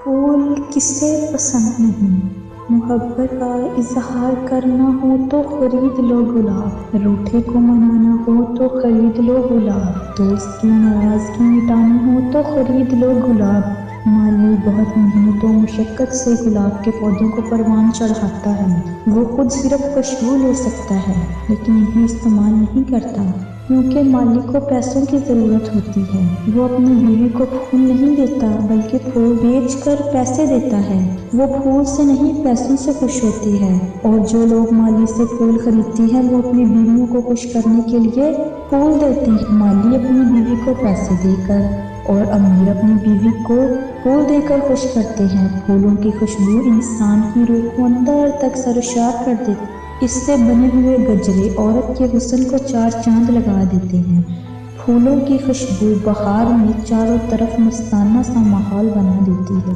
پھول کسے پسند نہیں، محبت کا اظہار کرنا ہو تو خرید لو گلاب، روٹھے کو منانا ہو تو خرید لو گلاب، دوست کی ناراضگی مٹانی ہو تو خرید لو گلاب۔ مالی بہت محنت و مشقت سے گلاب کے پودوں کو پروان چڑھاتا ہے۔ وہ خود صرف خوشبو لے سکتا ہے لیکن انہیں استعمال نہیں کرتا، کیونکہ مالی کو پیسوں کی ضرورت ہوتی ہے۔ وہ اپنی بیوی کو پھول نہیں دیتا بلکہ پھول بیچ کر پیسے دیتا ہے۔ وہ پھول سے نہیں پیسوں سے خوش ہوتی ہے، اور جو لوگ مالی سے پھول خریدتی ہیں وہ اپنی بیویوں کو خوش کرنے کے لیے پھول دیتے ہیں۔ مالی اپنی بیوی کو پیسے دے کر اور امیر اپنی بیوی کو پھول دے کر خوش کرتے ہیں۔ پھولوں کی خوشبو انسان کی روح کو اندر تک سرشار کر دیتی ہے۔ اس سے بنے ہوئے گجرے عورت کے حسن کو چار چاند لگا دیتے ہیں۔ پھولوں کی خوشبو بہار میں چاروں طرف مستانہ سا ماحول بنا دیتی ہے۔